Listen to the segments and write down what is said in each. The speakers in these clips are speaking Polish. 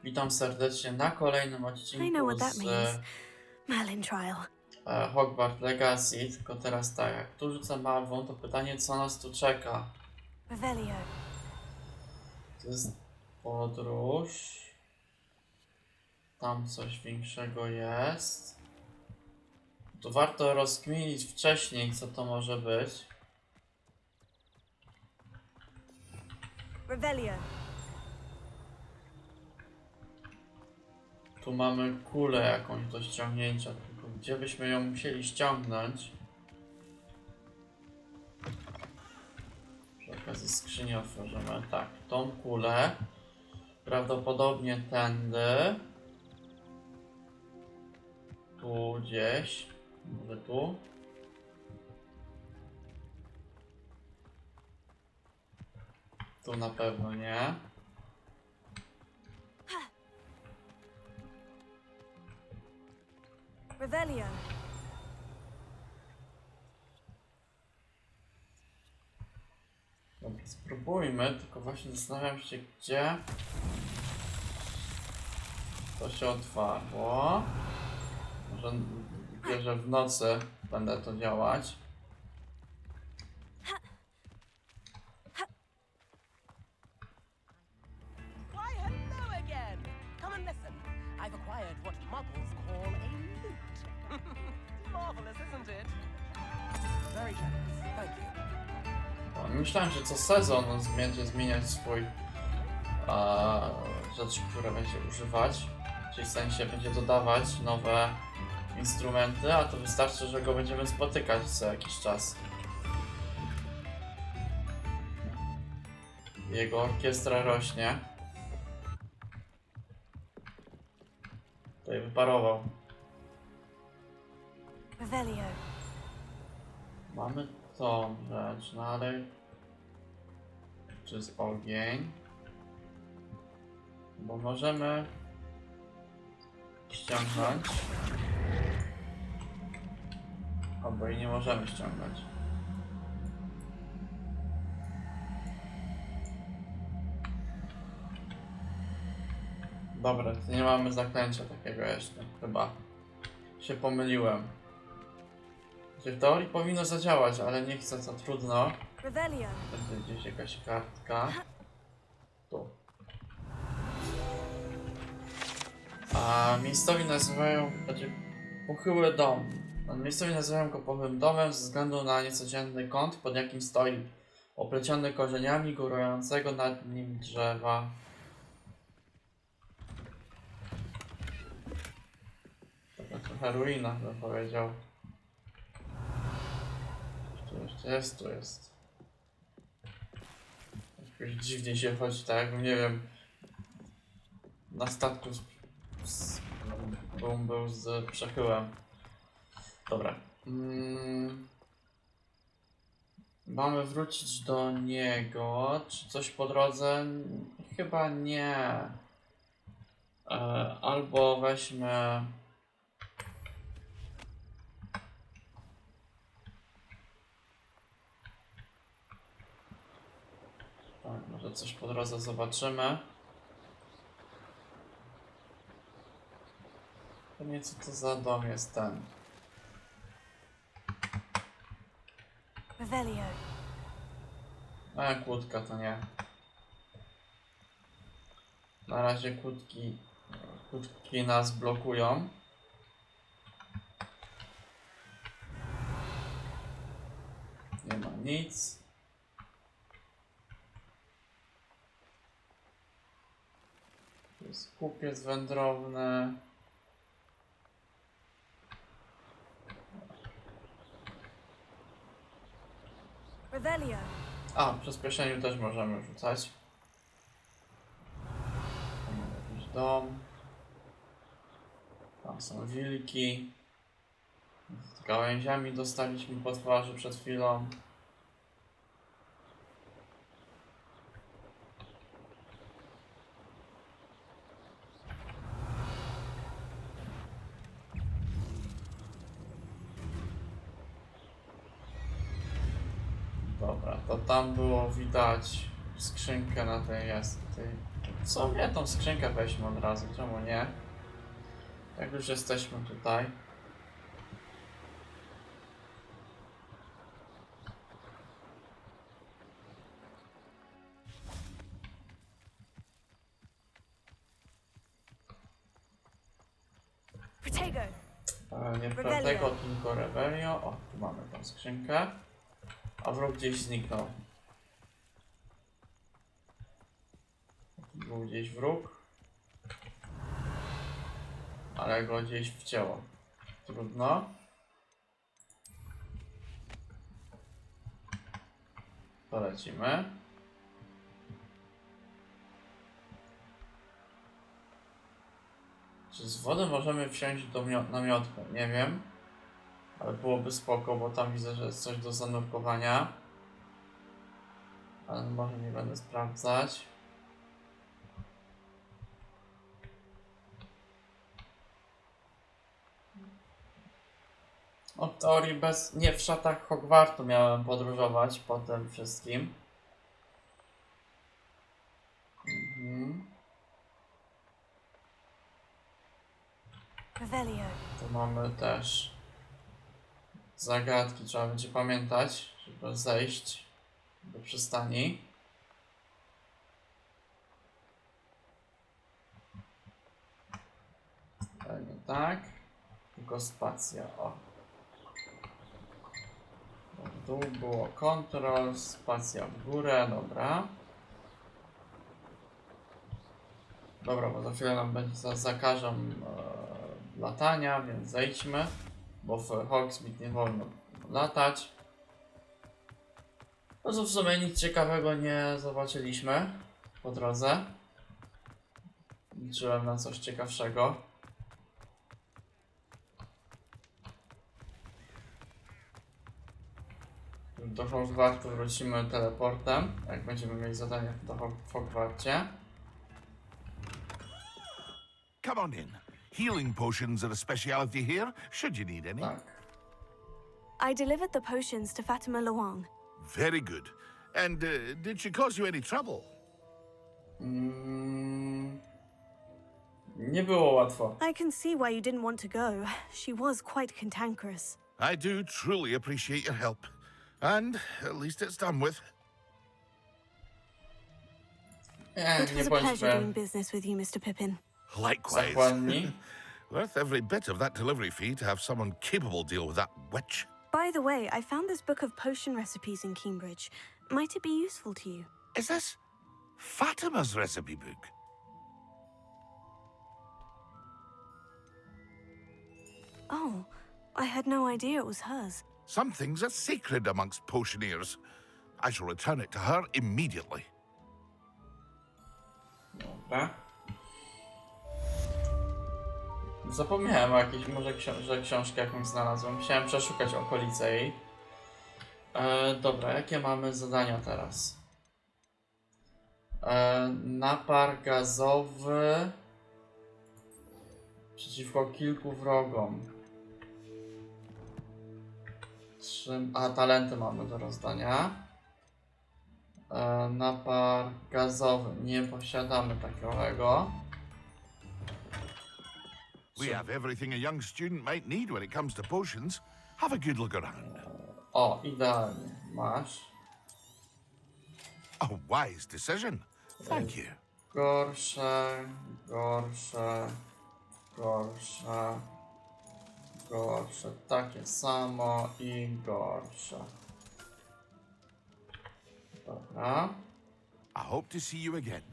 Witam serdecznie na kolejnym odcinku z Hogwart Legacy, tylko teraz tak, jak tu rzucę malwą, to pytanie, co nas tu czeka? To jest podróż. Tam coś większego jest. To warto rozkminić wcześniej, co to może być. Tu mamy kulę jakąś do ściągnięcia, tylko gdzie byśmy ją musieli ściągnąć? Przy okazji skrzyni otworzymy. Tak, tą kulę. Prawdopodobnie tędy. Tu gdzieś. Może tu. Tu na pewno nie. Dobra, spróbujmy, tylko właśnie zastanawiam się, gdzie to się otwarło. Może wierzę w nocy będę to działać. Myślałem, że co sezon on będzie zmieniać swój rzeczy, które będzie używać. Czyli w sensie będzie dodawać nowe instrumenty, a to wystarczy, że go będziemy spotykać co jakiś czas. Jego orkiestra rośnie. Tutaj wyparował. Mamy tą rzecz, no ale... Czy jest ogień? Bo możemy ściągnąć. Albo i nie możemy ściągnąć. Dobra, to nie mamy zaklęcia takiego jeszcze. Chyba się pomyliłem. W teorii powinno zadziałać, ale nie chcę, to trudno. Będzie gdzieś jakaś kartka. Tu. A miejscowi nazywają... Pochyły dom. Miejscowi nazywają go pochyłym domem ze względu na niecodzienny kąt, pod jakim stoi, opleciony korzeniami górującego nad nim drzewa. Taka trochę ruina, bym powiedział. Tu jest. Jakoś dziwnie się chodzi, tak jakbym, nie wiem, na statku był z przechyłem. Dobra. Mamy wrócić do niego. Czy coś po drodze? Chyba nie. Albo weźmy... Tak, może coś po drodze zobaczymy. To nie, co to za dom jest ten. Kłódka to nie. Na razie kłódki nas blokują. Nie ma nic. Tu jest kupiec wędrowny. A, w przyspieszeniu też możemy rzucać. Tam mamy jakiś dom. Tam są wilki. Z gałęziami dostaliśmy po twarzy przed chwilą. Dobra, to tam było widać skrzynkę na tej Co nie, tą skrzynkę weźmy od razu, czemu nie? Jak już jesteśmy tutaj. Nie tego, tylko Rebelio. O, tu mamy tą skrzynkę. A wróg gdzieś zniknął. Był gdzieś wróg. Ale go gdzieś wcięło. Trudno. To lecimy. Czy z wody możemy wsiąść do namiotu? Nie wiem. Ale byłoby spoko, bo tam widzę, że jest coś do zanurkowania. Ale może nie będę sprawdzać. No, w teorii nie w szatach Hogwartu miałem podróżować po tym wszystkim. Tu mamy też zagadki, trzeba będzie pamiętać, żeby zejść do przystani. Nie tak, tylko spacja, o. W dół było control, spacja w górę, dobra. Dobra, bo za chwilę nam będzie zakażą latania, więc zejdźmy, bo w Hogsmeade nie wolno latać. No to w sumie nic ciekawego nie zobaczyliśmy po drodze. Liczyłem na coś ciekawszego. Do Hogwartu wrócimy teleportem, jak będziemy mieli zadanie w Hogwarcie. Come on in. Healing potions are a speciality here, should you need any. Tak. I delivered the potions to Fatima Luang. Very good. And did she cause you any trouble? Nie było łatwo. I can see why you didn't want to go. She was quite cantankerous. I do truly appreciate your help. And at least it's done with. It was Nie a pleasure doing bądźmy business with you, Mr. Pippin. Likewise. zakładni. Worth every bit of that delivery fee to have someone capable deal with that witch. By the way, I found this book of potion recipes in Cambridge. Might it be useful to you? Is this Fatima's recipe book? Oh, I had no idea it was hers. Some things are sacred amongst potioneers. I shall return it to her immediately. Dobra. Zapomniałem o jakiejś, może że książkę jakąś znalazłem. Chciałem przeszukać okolice jej. Dobra, jakie mamy zadania teraz? Napar gazowy przeciwko kilku wrogom. Talenty mamy do rozdania. Napar gazowy. Nie posiadamy takiego. We have everything a young student might need when it comes to potions. Have a good look around. O, idealnie. Masz. A wise decision. Thank you. Gorsze, gorsze, gorsze, gorsze. Takie samo i gorsze. Dobra. I hope to see you again.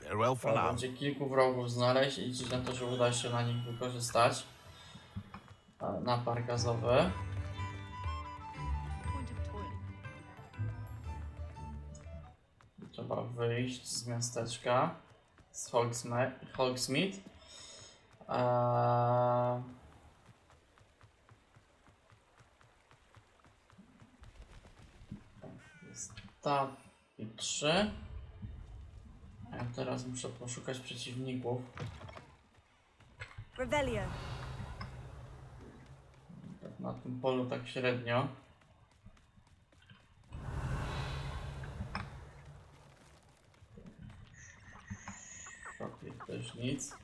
Farewell for Trzeba now. będzie kilku wrogów znaleźć i liczyć na to, że uda się na nich wykorzystać. Napar gazowy. Trzeba wyjść z miasteczka, z Hogsmeade. Jest ta i 3. Ja teraz muszę poszukać przeciwników. Revelio. Tak na tym polu tak średnio. To już nic.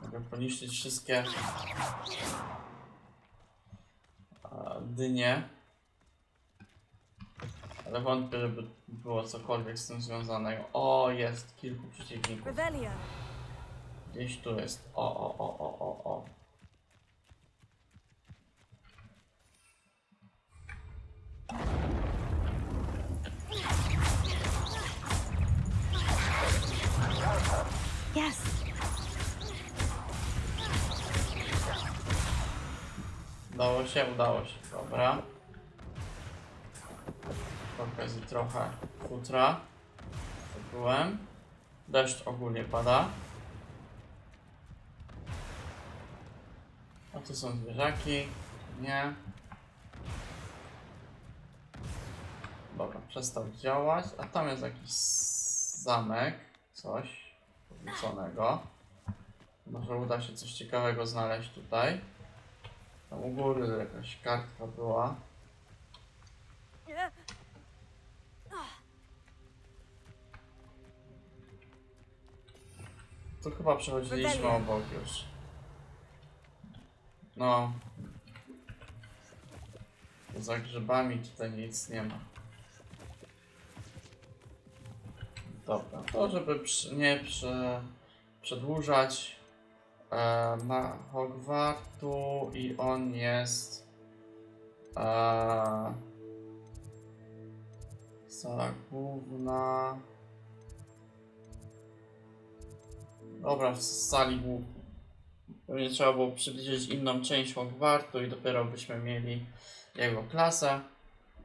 Mogę poniszczyć wszystkie dynie. Ale wątpię, żeby było cokolwiek z tym związanego. O, jest kilku przeciwników. Revelio. Gdzieś tu jest. O. Yes. Udało się. Dobra. Przy okazji trochę futra. Byłem. Deszcz ogólnie pada. A tu są zwierzaki. Nie. Dobra, przestał działać. A tam jest jakiś zamek. Coś powróconego. Może uda się coś ciekawego znaleźć tutaj. Tam u góry jakaś kartka była. Tu chyba przechodziliśmy obok już. No. Za grzybami tutaj nic nie ma. Dobra, to żeby przedłużać na Hogwartu i on jest sala główna. Dobra, w sali głównej. Pewnie trzeba było przybliżyć inną część Hogwartu i dopiero byśmy mieli jego klasę.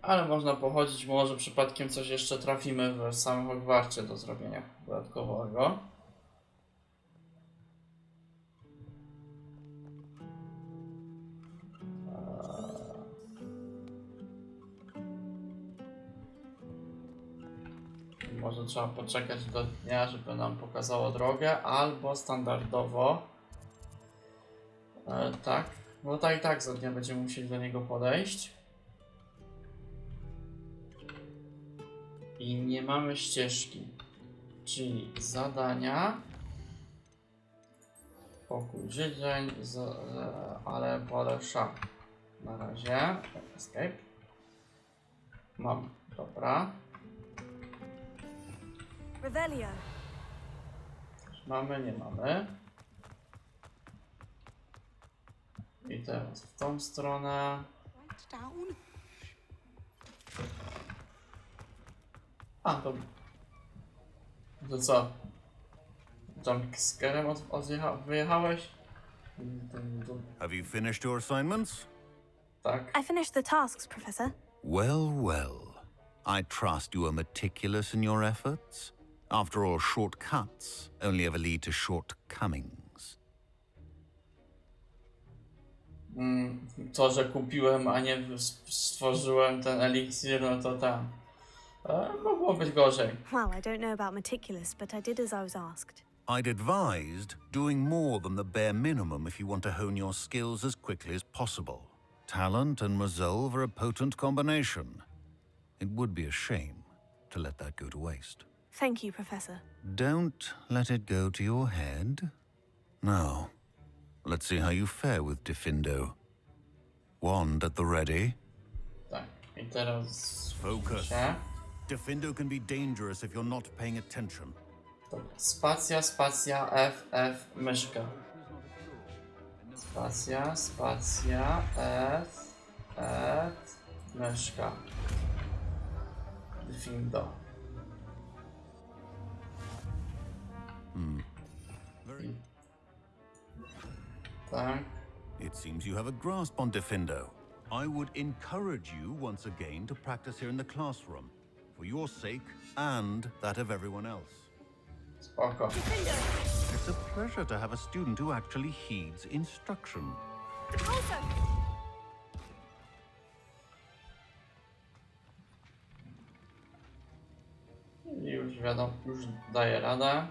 Ale można pochodzić, może przypadkiem coś jeszcze trafimy w samym Hogwarcie do zrobienia dodatkowego. Może trzeba poczekać do dnia, żeby nam pokazało drogę, albo standardowo. Tak, no tak i tak za dnia będziemy musieli do niego podejść. I nie mamy ścieżki, czyli zadania, pokój życzeń, ale pole szaf. Na razie, escape. Mam, dobra. Revelio. Mamy, nie mamy. I teraz w tą stronę. A, to... To co? Jumpscarem wyjechałeś? Have you finished your assignments? Tak. I finished the tasks, Professor. Well, well. I trust you are meticulous in your efforts. After all, shortcuts only ever lead to shortcomings. To, że kupiłem, a nie stworzyłem ten eliksir, no to tam. Mogło być gorzej. Well, I don't know about meticulous, but I did as I was asked. I'd advised doing more than the bare minimum if you want to hone your skills as quickly as possible. Talent and resolve are a potent combination. It would be a shame to let that go to waste. Thank you, Professor. Don't let it go to your head. Now, let's see how you fare with Diffindo. Wand at the ready. Tak, i teraz... Focus. Się. Diffindo can be dangerous if you're not paying attention. Dobra. Spacja, spacja, F, F, myszka. Spacja, spacja, F, F, myszka. Diffindo. Very. Tak. It seems you have a grasp on Diffindo. I would encourage you once again to practice here in the classroom, for your sake and that of everyone else. Spoko. It's a pleasure to have a student who actually heeds instruction. I już wiadomo, już daję radę.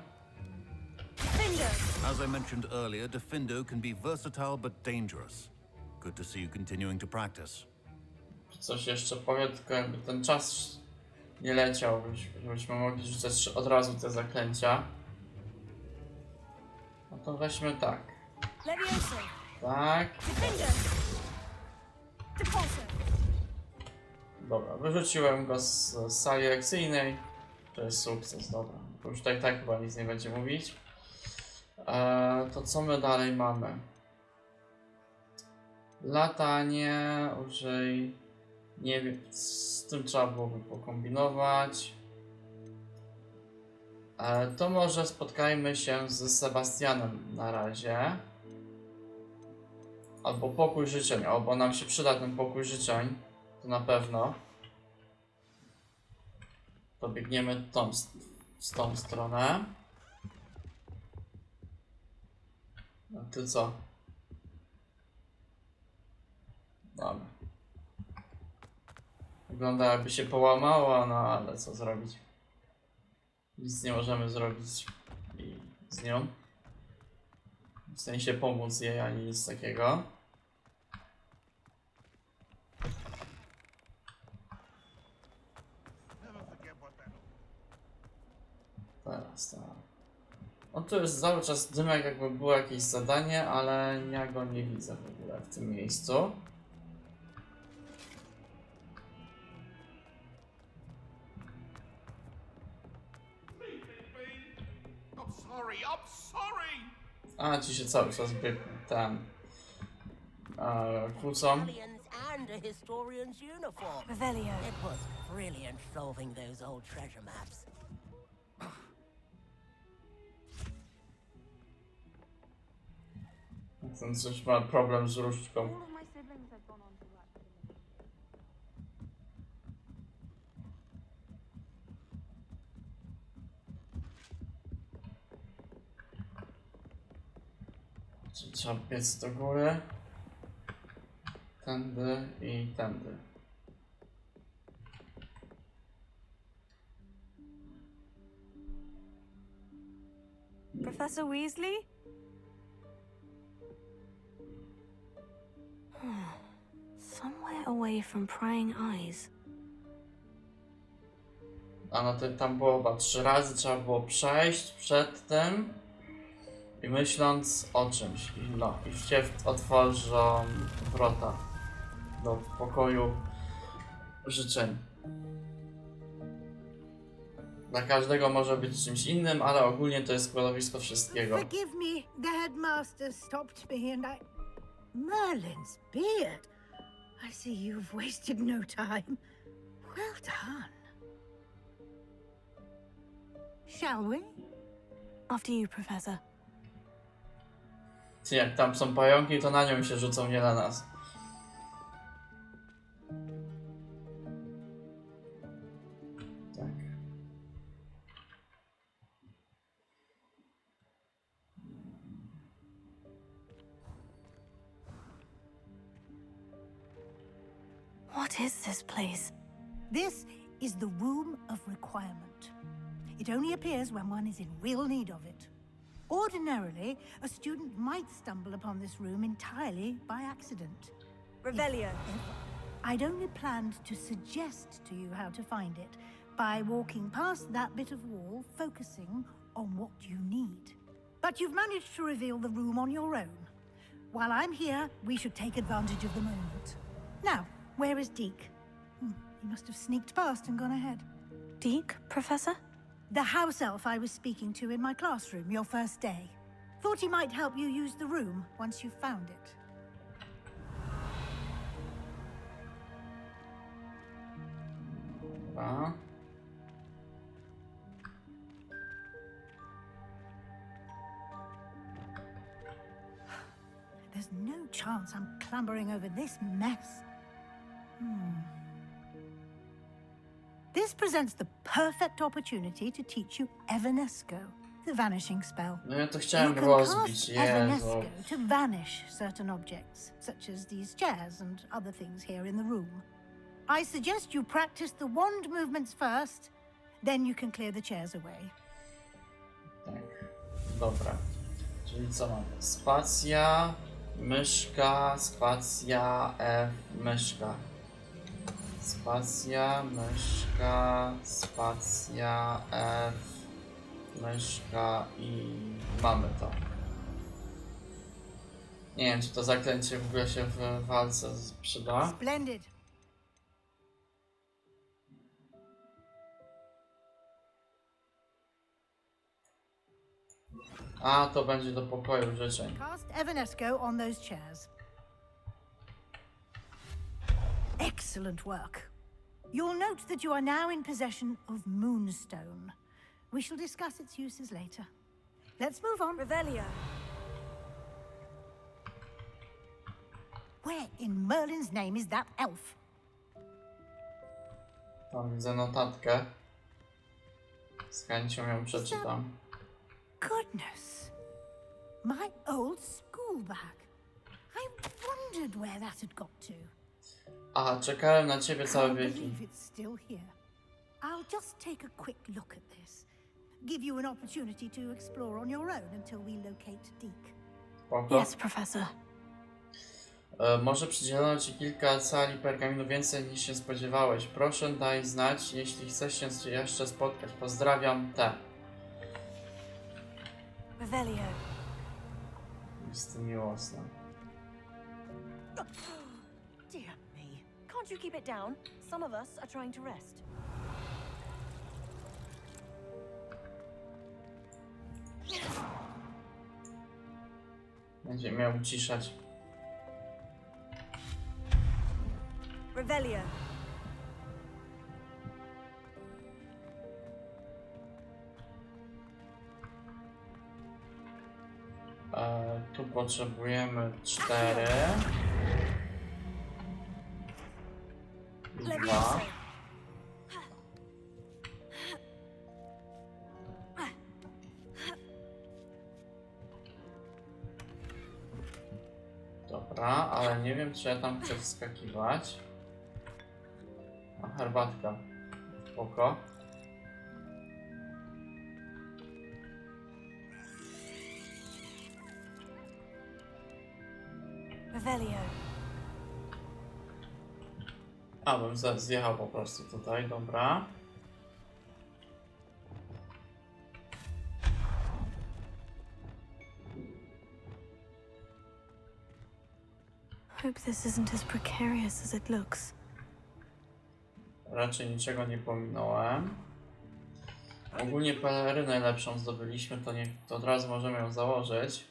As I mentioned earlier, Diffindo can be versatile but dangerous. Good to see you continuing to practice. Coś jeszcze powiem, tylko jakby ten czas nie leciał, żebyśmy mogli rzucać od razu te zaklęcia. No to weźmy tak. Levioso. Tak. Defender. Depulso. Dobra, wyrzuciłem go z sali lekcyjnej. To jest sukces, dobra. Bo już tak chyba nic nie będzie mówić. To co my dalej mamy? Latanie, użyj... Nie wiem, z tym trzeba byłoby pokombinować. To może spotkajmy się z Sebastianem na razie. Albo pokój życzeń, bo nam się przyda ten pokój życzeń. To na pewno. To biegniemy w tą stronę. A ty co? Dobra. Wygląda jakby się połamała, no ale co zrobić? Nic nie możemy zrobić z nią. W sensie pomóc jej, ani nic takiego. Teraz tak. No tu jest cały czas dymek, jakby było jakieś zadanie, ale ja go nie widzę w ogóle w tym miejscu. I'm sorry. A, ci się cały czas kłócą. And a historian's uniform. Revelio. It was brilliant solving those old treasure maps. Ten coś ma problem z różdżką. All of my siblings have gone on to work for the Czyli trzeba biec do góry. Tędy i tędy. Professor Weasley? Somewhere away from prying eyes. A no to tam było chyba 3 razy, trzeba było przejść przed tym i myśląc o czymś. I się otworzą wrota do pokoju życzeń. Dla każdego może być czymś innym, ale ogólnie to jest składowisko wszystkiego. Forgive me, the headmaster stopped me and I... Merlin's beard. I see you've wasted no time. Well done. Shall we? After you, Professor. Czy jak tam są pająki, to na nią się rzucą, nie na nas. Tak. What is this place? This is the Room of Requirement. It only appears when one is in real need of it. Ordinarily, a student might stumble upon this room entirely by accident. Revelio. I'd only planned to suggest to you how to find it by walking past that bit of wall, focusing on what you need. But you've managed to reveal the room on your own. While I'm here, we should take advantage of the moment. Now, where is Deke? He must have sneaked past and gone ahead. Deke, Professor? The house elf I was speaking to in my classroom your first day. Thought he might help you use the room once you've found it. Dobra. There's no chance I'm clambering over this mess. This presents the perfect opportunity to teach you Evanesco, the vanishing spell. No ja to You chciałem can rozbić, cast Jezu. Evanesco to vanish certain objects, such as these chairs and other things here in the room. I suggest you practice the wand movements first, then you can clear the chairs away. Tak, dobra. Czyli co mamy? Spacja, myszka, spacja, F, myszka. Spacja, myszka, spacja, F, myszka i mamy to. Nie wiem, czy to zaklęcie w ogóle się w walce przyda. Splendid. A, to będzie do pokoju życzeń. Cast Evanesco on those chairs. Excellent work. You'll note that you are now in possession of Moonstone. We shall discuss its uses later. Let's move on. Revelio. Where in Merlin's name is that elf? Tam widzę notatkę. Z chęcią ją przeczytam. Goodness. My old school bag. I wondered where that had got to. A, czekałem na ciebie całe Can't wieki. believe it's still here. I'll just take a quick look at this. Give you an opportunity to explore on your own until we locate Deke. Spoko. Yes, Professor. Może przydzielono ci kilka sali pergaminu więcej niż się spodziewałeś. Proszę daj znać, jeśli chcesz się jeszcze spotkać. Pozdrawiam, T. Revelio. Jest miłosna. Dear me. Can't you keep it down? Some of us are trying to rest. Będzie miał uciszać. Revelio. Tu potrzebujemy 4. I 2. Dobra, ale nie wiem, czy ja tam chcę wskakiwać. A, herbatka. Spoko. Revelio. A, bym zjechał po prostu tutaj, dobra. Hope this isn't as precarious as it looks. Raczej niczego nie pominąłem. Ogólnie pelerynę lepszą zdobyliśmy, to od razu możemy ją założyć.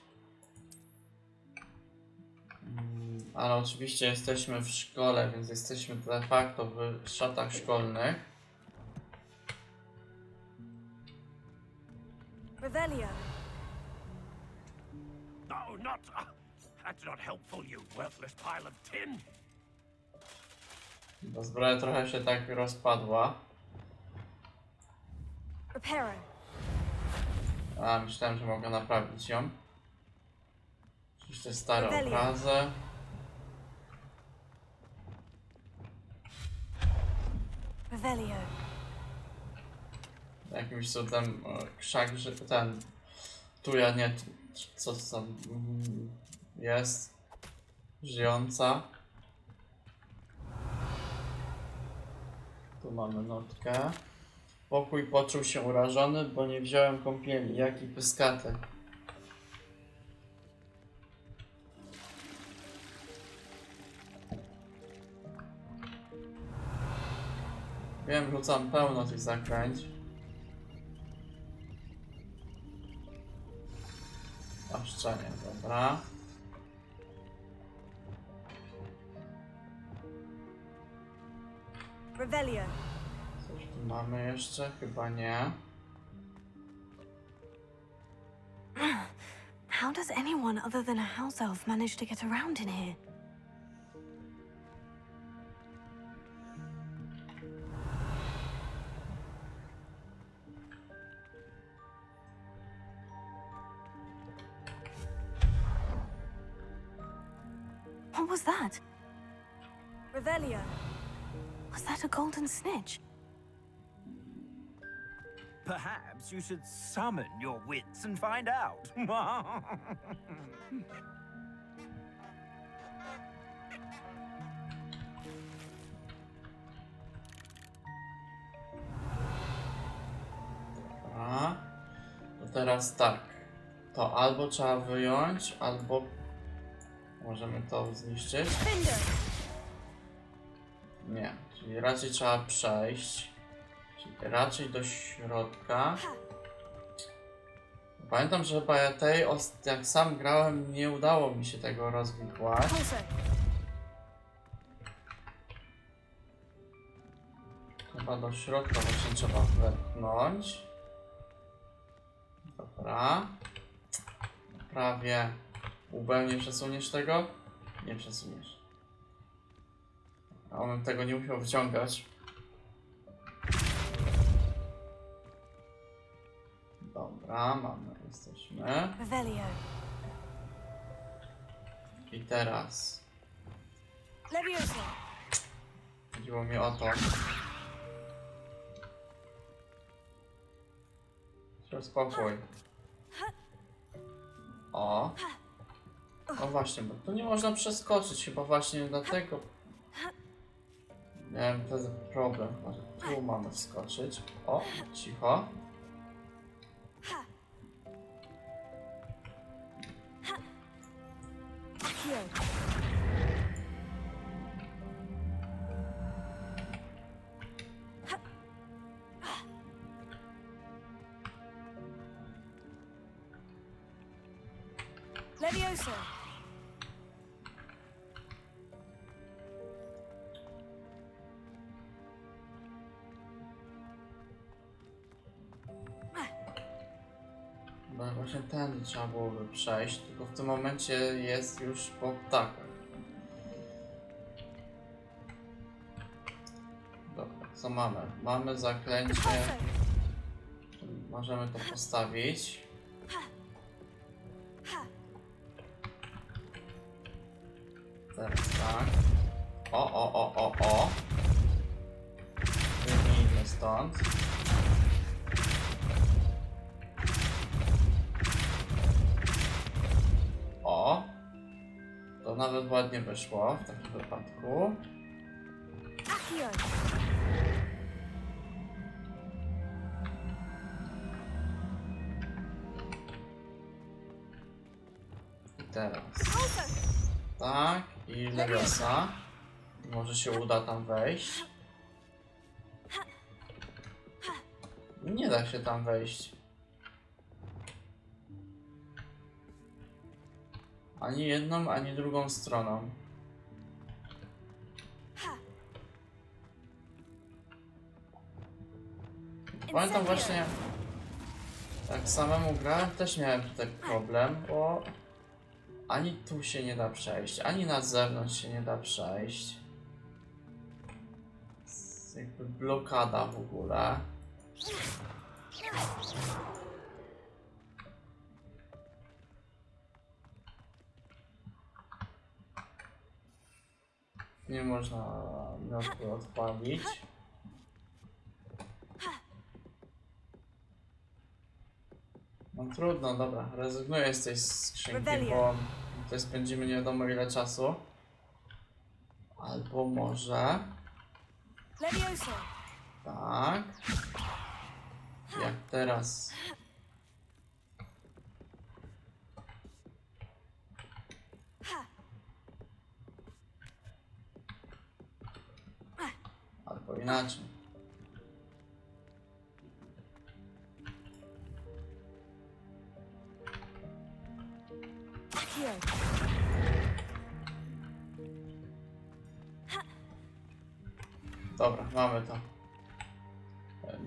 Ale oczywiście jesteśmy w szkole, więc jesteśmy de facto w szatach szkolnych. Revelio. No, not. That's not helpful, you worthless pile of tin. Bo zbroja trochę się tak rozpadła. Reparo. A, myślałem, że mogę naprawić ją. Oczywiście stare Rebellion. obrazy. Revelio. Jakimś cudem krzak, że ten... Tu ja nie... Co tam jest? Żyjąca. Tu mamy notkę. Pokój poczuł się urażony, bo nie wziąłem kąpieli. Jaki pyskaty. Wiem, rzucam pełno tych zakręć. Oszczenie, dobra. Revelio. Coś tu mamy jeszcze? Chyba nie. How does anyone other than a house elf manage to get around in here? What was that? Revelio. Was that a golden snitch? Perhaps you should summon your wits and find out. A, to teraz tak. To albo trzeba wyjąć, albo Możemy to zniszczyć? Finder! Nie, czyli raczej trzeba przejść. Czyli raczej do środka. Pamiętam, że chyba ja jak sam grałem, nie udało mi się tego rozwikłać. Pulsar! Chyba do środka właśnie trzeba wepchnąć. Dobra. Prawie. Łbem nie przesuniesz tego? Nie przesuniesz. A on tego nie musiał wyciągać. Dobra, jesteśmy. Revelio! I teraz Leviosa! chodziło mi o to. Spokój. O. No właśnie, bo tu nie można przeskoczyć, chyba właśnie dlatego. Miałem wtedy problem, chyba, że tu mamy wskoczyć. O, cicho. Accio! Leviosa! No właśnie tędy trzeba byłoby przejść, tylko w tym momencie jest już po ptakach. Dobra, co mamy? Mamy zaklęcie. Możemy to postawić. Teraz tak. O. Wyjmijmy stąd. O. To nawet ładnie wyszło w takim wypadku. Accio! I teraz. Tak. I Leviosa. Może się uda tam wejść. Nie da się tam wejść. Ani jedną, ani drugą stroną. Pamiętam właśnie, jak samemu grałem, też miałem tutaj problem, bo ani tu się nie da przejść, ani na zewnątrz się nie da przejść. Jest jakby blokada w ogóle. Nie można miotły odpalić. No trudno, dobra, rezygnuję z tej skrzynki, bo tutaj spędzimy nie wiadomo ile czasu. Albo może... Leviosa! Tak. Jak teraz... Albo inaczej. Accio! Dobra, mamy to.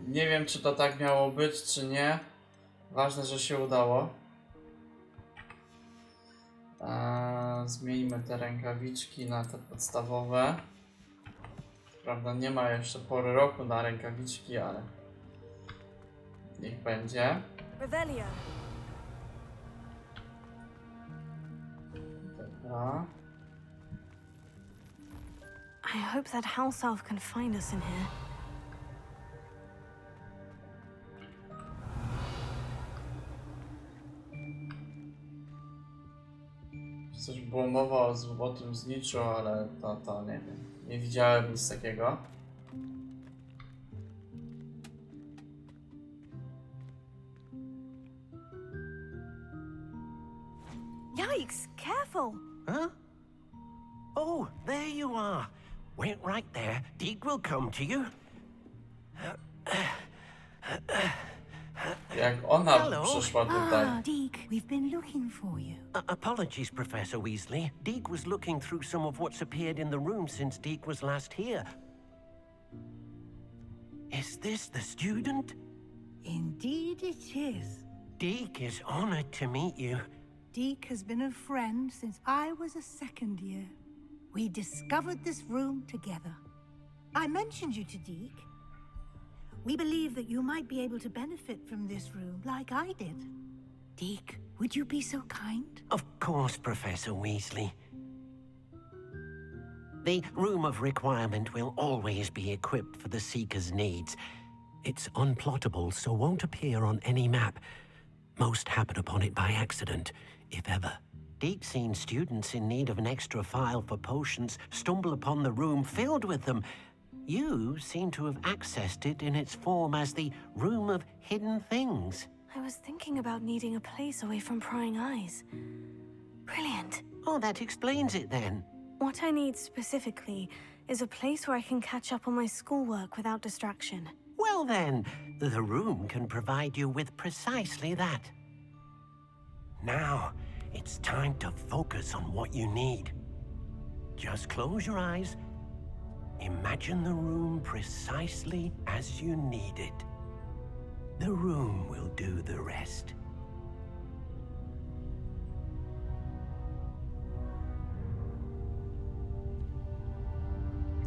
Nie wiem, czy to tak miało być, czy nie. Ważne, że się udało. Zmieńmy te rękawiczki na te podstawowe. Prawda, nie ma jeszcze pory roku na rękawiczki, ale niech będzie. Revelio! Dobra. I hope that house elf can find us in here. Coś było mowa o tym zniczu, ale to nie wiem. Nie widziałem nic takiego. Yikes! Careful! Huh? Oh, there you are. Wait right there. Deke will come to you. Jak ona Hello. przyszła tutaj. Ah, Deke, we've been looking for you. Apologies, Professor Weasley. Deke was looking through some of what's appeared in the room since Deke was last here. Is this the student? Indeed it is. Deke is honored to meet you. Deke has been a friend since I was a second year. We discovered this room together. I mentioned you to Deke. We believe that you might be able to benefit from this room like I did. Deke, would you be so kind? Of course, Professor Weasley. The Room of Requirement will always be equipped for the Seeker's needs. It's unplottable, so won't appear on any map. Most happen upon it by accident, if ever. Deke's seen students in need of an extra file for potions stumble upon the room filled with them. You seem to have accessed it in its form as the Room of Hidden Things. I was thinking about needing a place away from prying eyes. Brilliant. Oh, that explains it then. What I need specifically is a place where I can catch up on my schoolwork without distraction. Well then, the room can provide you with precisely that. Now, it's time to focus on what you need. Just close your eyes. Imagine the room precisely as you need it. The room will do the rest.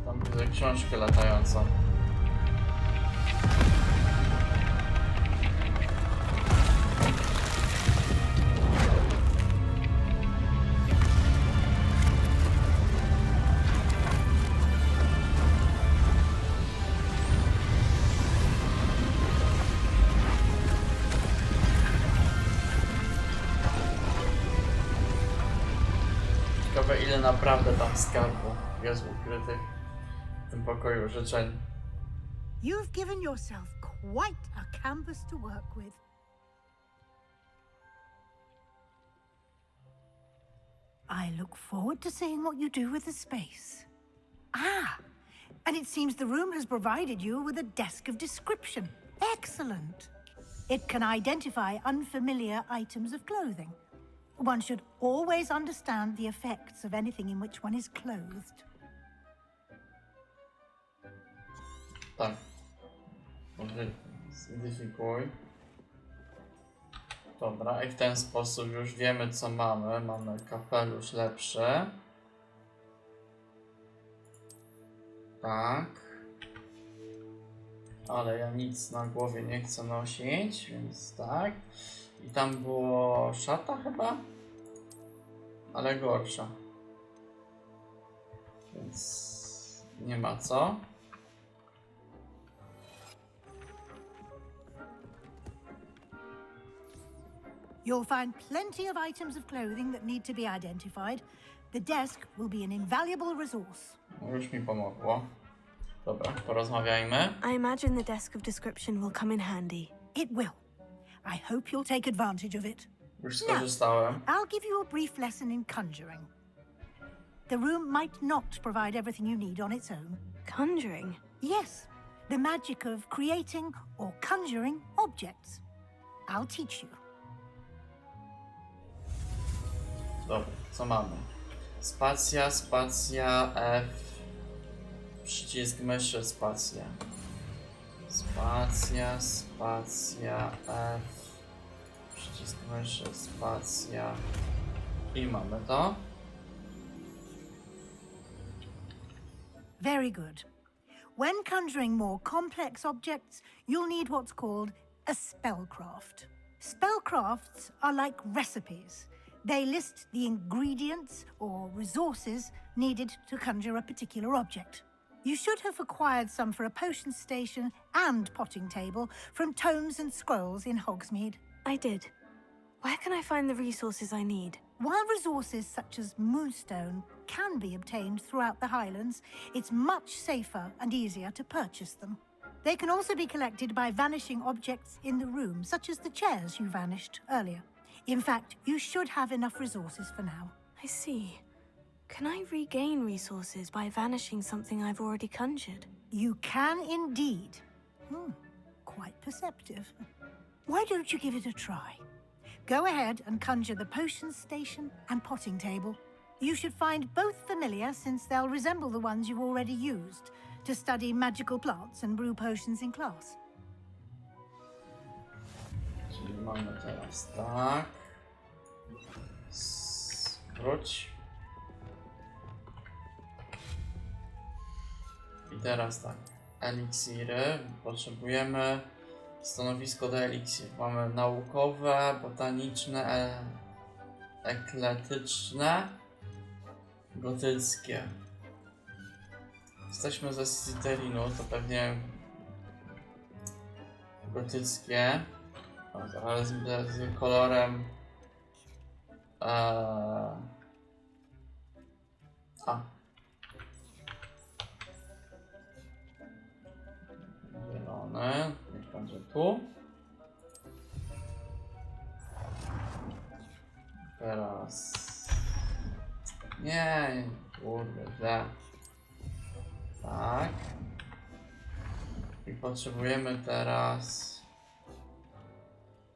Tam widzę książkę latającą. Ciekawe, ile naprawdę tam skarbu jest ukrytych w tym pokoju życzeń. You've given yourself quite a canvas to work with. I look forward to seeing what you do with the space. Ah, and it seems the room has provided you with a desk of description. Excellent. It can identify unfamiliar items of clothing. One should always understand the effects of anything in which one is clothed. Tak. Zidentyfikuj. Dobra, i w ten sposób już wiemy, co mamy. Mamy kapelusz lepszy. Tak. Ale ja nic na głowie nie chcę nosić, więc tak. I tam było szata chyba? Ale gorsza. Więc nie ma co. You'll find plenty of items of clothing that need to be identified. The desk will be an invaluable resource. No już mi pomogło. Dobra, porozmawiajmy. I imagine the desk of description will come in handy. It will. I hope you'll take advantage of it. Już skorzystałem. I'll give you a brief lesson in conjuring. The room might not provide everything you need on its own. Conjuring? Yes, the magic of creating or conjuring objects. I'll teach you. Dobra, co mamy? Spacja, spacja, F. Przycisk myszy, spacja. Spacja, spacja, F. Przycisk myszy, spacja. I mamy to. Very good. When conjuring more complex objects, you'll need what's called a spellcraft. Spellcrafts are like recipes. They list the ingredients or resources needed to conjure a particular object. You should have acquired some for a potion station and potting table from tomes and scrolls in Hogsmeade. I did. Where can I find the resources I need? While resources such as moonstone can be obtained throughout the Highlands, it's much safer and easier to purchase them. They can also be collected by vanishing objects in the room, such as the chairs you vanished earlier. In fact, you should have enough resources for now. I see. Can I regain resources by vanishing something I've already conjured? You can indeed. Quite perceptive. Why don't you give it a try? Go ahead and conjure the potion station and potting table. You should find both familiar since they'll resemble the ones you've already used to study magical plants and brew potions in class. Czyli mamy teraz tak. Wróć. I teraz tak. Eliksiry. Potrzebujemy stanowisko do eliksirów. Mamy naukowe, botaniczne, ekletyczne, gotyckie. Jesteśmy ze Slytherinu, to pewnie gotyckie. Ale z kolorem zielony, niech będzie tu. Teraz nie, kurde, źle. Tak. I potrzebujemy teraz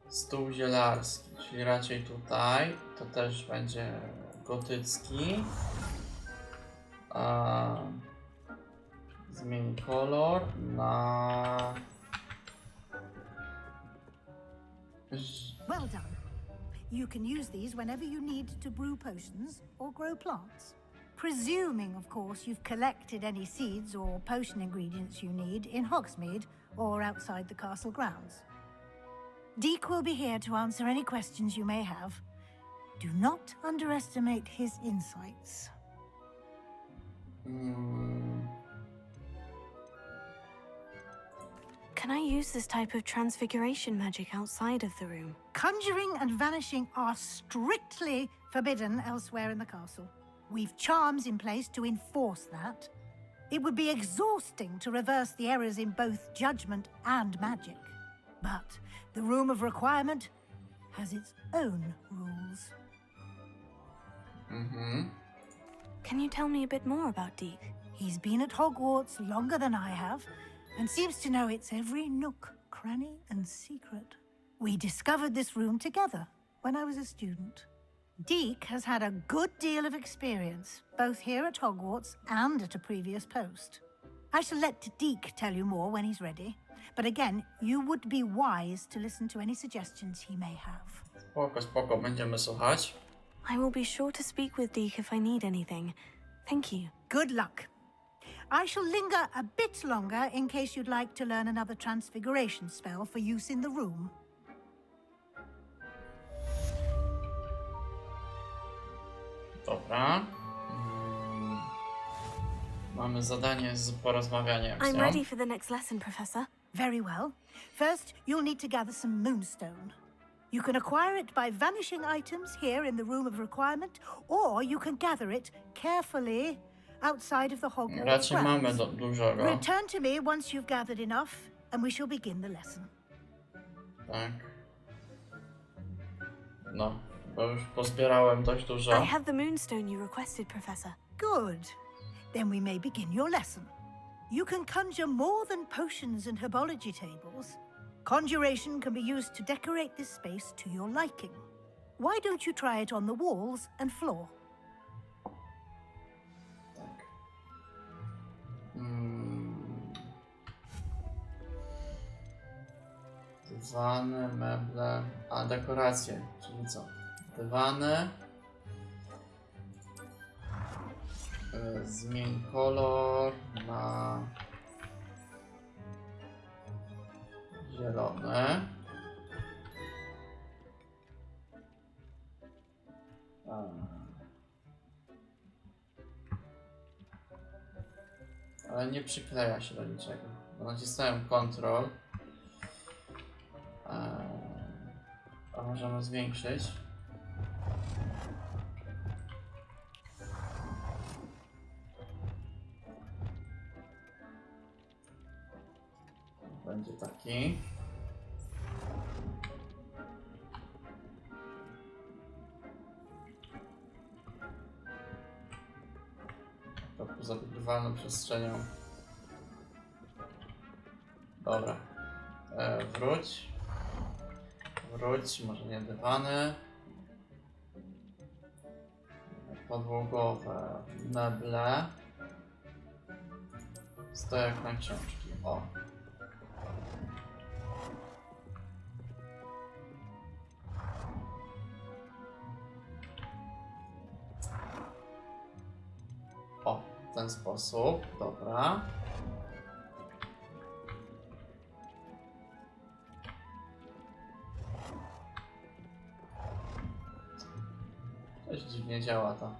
stół zielarski, czyli raczej tutaj. To też będzie gotycki. Zmień kolor na... Well done. You can use these whenever you need to brew potions or grow plants. Presuming, of course, you've collected any seeds or potion ingredients you need in Hogsmeade or outside the castle grounds. Deek will be here to answer any questions you may have. Do not underestimate his insights. Can I use this type of transfiguration magic outside of the room? Conjuring and vanishing are strictly forbidden elsewhere in the castle. We've charms in place to enforce that. It would be exhausting to reverse the errors in both judgment and magic. But the Room of Requirement has its own rules. Can you tell me a bit more about Deek? He's been at Hogwarts longer than I have, and seems to know its every nook, cranny, and secret. We discovered this room together when I was a student. Deek has had a good deal of experience, both here at Hogwarts and at a previous post. I shall let Deek tell you more when he's ready, but again, you would be wise to listen to any suggestions he may have. Spoko, spoko, będziemy słuchać. I will be sure to speak with Deek if I need anything. Thank you. Good luck. I shall linger a bit longer in case you'd like to learn another transfiguration spell for use in the room. Dobra. Mamy zadanie z porozmawianiem z I'm nią. ready for the next lesson, Professor. Very well. First, you'll need to gather some moonstone. You can acquire it by vanishing items here in the Room of Requirement, or you can gather it carefully outside of the Hogwarts Raczej mamy grounds. dużego. Return to me once you've gathered enough, and we shall begin the lesson. Tak. No, bo już pozbierałem dość dużo. I have the moonstone you requested, Professor. Good. Then we may begin your lesson. You can conjure more than potions and herbology tables. Conjuration can be used to decorate this space to your liking. Why don't you try it on the walls and floor? Tak. Dywany, meble, a dekoracje, czyli co? Dywany. Zmień kolor na zielony. Ale nie przykleja się do niczego. Bo nacisnąłem Ctrl. A możemy zwiększyć. Będzie taki. zabytywalną przestrzenią. Dobra. Wróć. Wróć, może nie dywany. Podłogowe meble. Stojak na książki. O. O, w ten sposób. Dobra. Coś dziwnie działa to.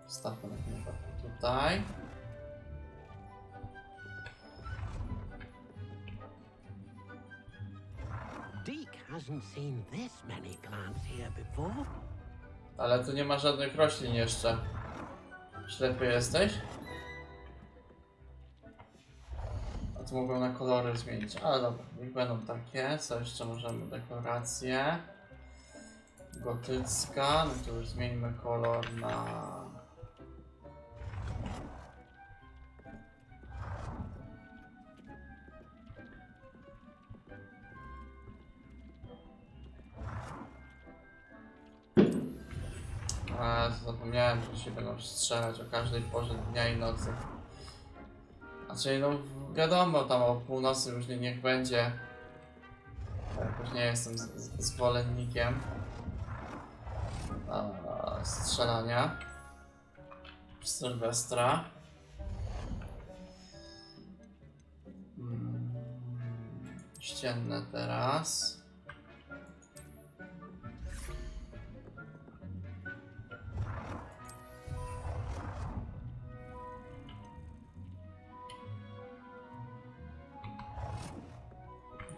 Wstawmy na chwilę tutaj. Deke hasn't seen this many plants here before. Ale tu nie ma żadnych roślin jeszcze. Ślepy jesteś? A tu mogą na kolory zmienić. Ale dobra, niech będą takie. Co jeszcze możemy? Dekoracje. Gotycka. No to już zmieńmy kolor na... Zapomniałem, że się będą strzelać o każdej porze dnia i nocy. Znaczy, no wiadomo, tam o północy już niech będzie. Jakoś nie jestem zwolennikiem strzelania w Sylwestra. Ścienne teraz.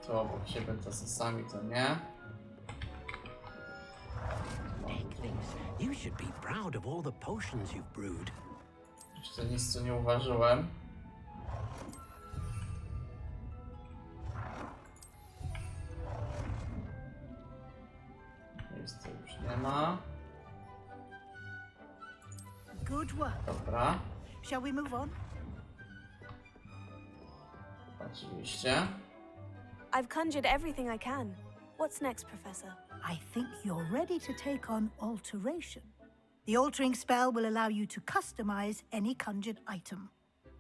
To obok siebie to sami to nie. Deke thinks you should be proud of all the potions you've brewed. Jeszcze nic tu nie uważyłem. Miejsca już nie ma. Good work. Dobra, Shall we move on? oczywiście. I've conjured everything I can. What's next, Professor? I think you're ready to take on alteration. The altering spell will allow you to customize any conjured item.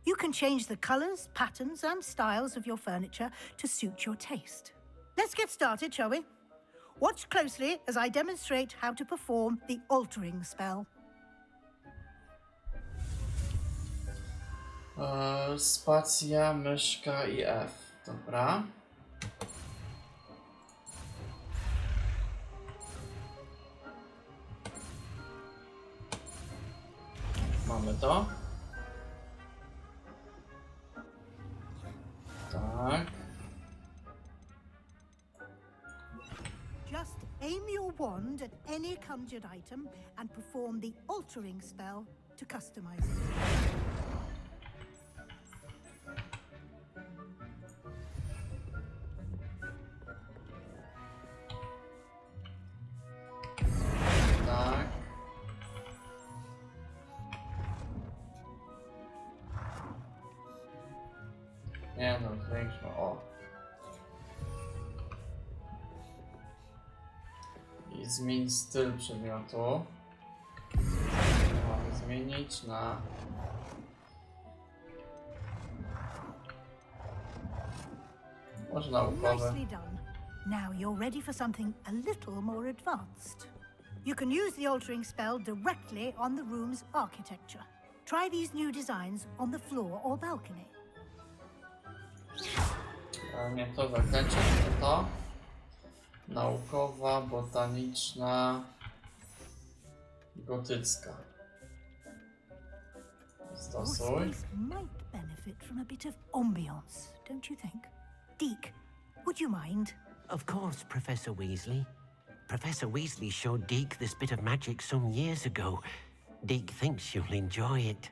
You can change the colors, patterns, and styles of your furniture to suit your taste. Let's get started, shall we? Watch closely as I demonstrate how to perform the altering spell. Spacja, myszka i F. Dobra. Mamy to. Tak. Just aim your wand at any conjured item and perform the altering spell to customize it. Tak. Nie no, zwiększmy. O. I zmień styl przedmiotu. Mamy zmienić na... Może naukowe. Nicely done. Now you're ready for something a little more advanced. You can use the altering spell directly on the room's architecture. Try these new designs on the floor or balcony. Nie to zaklęcie, nie to. Naukowa, botaniczna, gotycka. Your Stosuj. space might benefit from a bit of ambiance, don't you think? Deke, would you mind? Of course, Professor Weasley. Professor Weasley showed Deke this bit of magic some years ago. Deke thinks you'll enjoy it.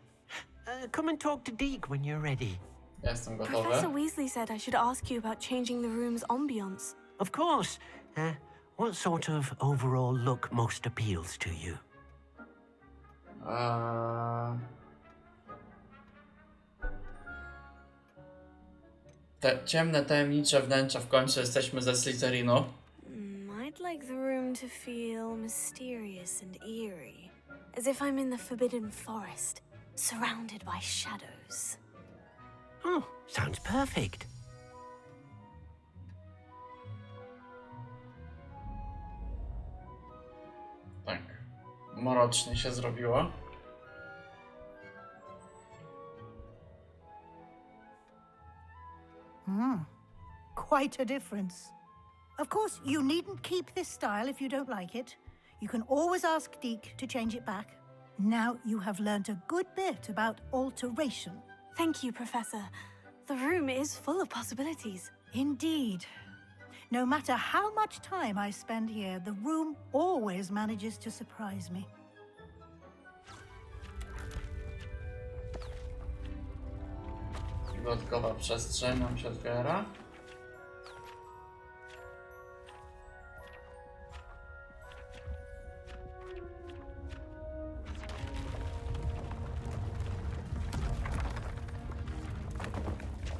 Come and talk to Deke when you're ready. Jestem Professor gotowy. Weasley said I should ask you about changing the room's ambience. Of course. What sort of overall look most appeals to you? Te ciemne, tajemnicze wnętrza, w końcu jesteśmy ze Slytherinu. I'd like the room to feel mysterious and eerie, as if I'm in the Forbidden Forest, surrounded by shadows. Oh, sounds perfect. Tak, mrocznie się zrobiło. Quite a difference. Of course, you needn't keep this style if you don't like it. You can always ask Deke to change it back. Now you have learnt a good bit about alteration. Thank you, Professor. The room is full of possibilities. Indeed. No matter how much time I spend here, the room always manages to surprise me. Dodatkowa przestrzeń nam się otwiera.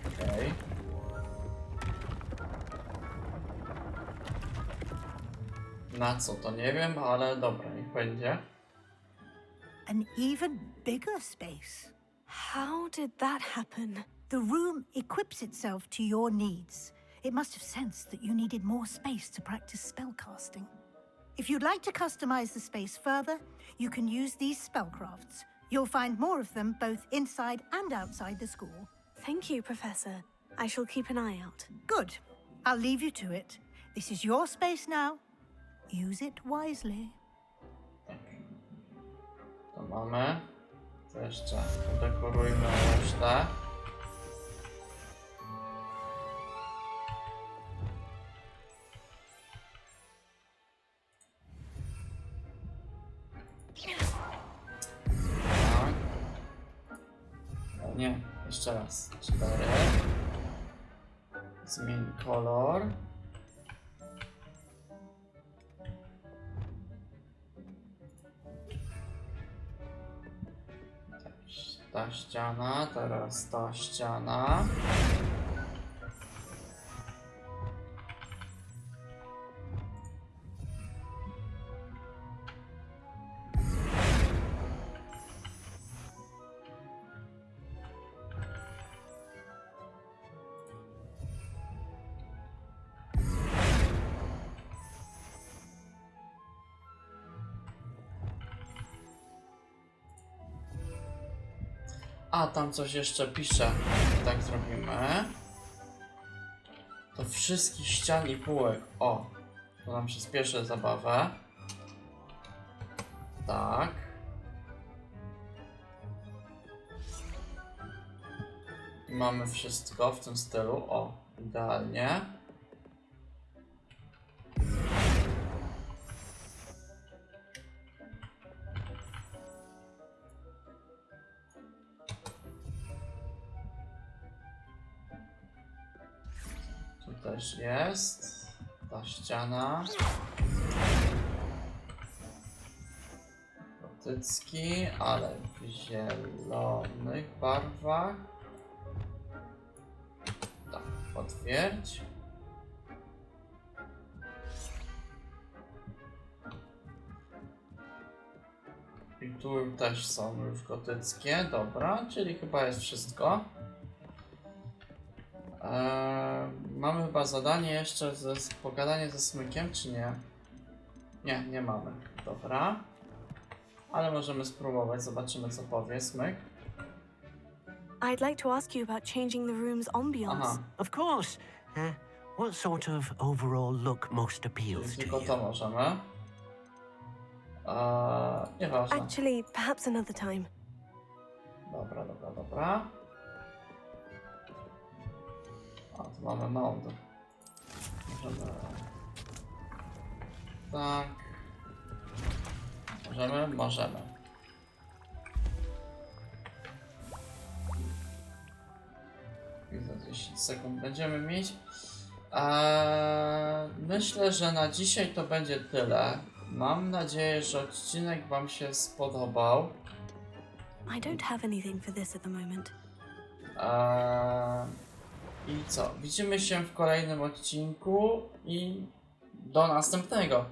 Okej. Na co to nie wiem, ale dobra, niech będzie. An even bigger space. How did that happen? The room equips itself to your needs. It must have sensed that you needed more space to practice spellcasting. If you'd like to customize the space further, you can use these spellcrafts. You'll find more of them both inside and outside the school. Thank you, Professor. I shall keep an eye out. Good. I'll leave you to it. This is your space now. Use it wisely. To mamy. To jeszcze dekorujmy resztę. Tak. O nie, jeszcze raz. 4. Zmień kolor. Ta ściana, teraz ta ściana. A, tam coś jeszcze pisze. Tak zrobimy. Do wszystkich ścian i półek. O, to nam przyspieszy zabawę. Tak. I mamy wszystko w tym stylu. O, idealnie. Tu też jest ta ściana. Gotycki, ale w zielonych barwach. Tak, potwierdź. I tu też są już gotyckie, dobra, czyli chyba jest wszystko. Mamy chyba zadanie jeszcze pogadanie ze Smykiem, czy nie? Nie, nie mamy. Dobra. Ale możemy spróbować, zobaczymy co powie Smyk. I'd like to ask you about changing the room's ambience. Aha, Of course. What sort of overall look most appeals czyli to tylko you? to możemy. Nieważne. Actually, perhaps another time. Dobra, dobra, dobra. A, tu mamy mode. Możemy... Tak. Możemy? Możemy. I za 10 sekund będziemy mieć. Myślę, że na dzisiaj to będzie tyle. Mam nadzieję, że odcinek wam się spodobał. I don't have anything for this at the moment. I co? Widzimy się w kolejnym odcinku i do następnego.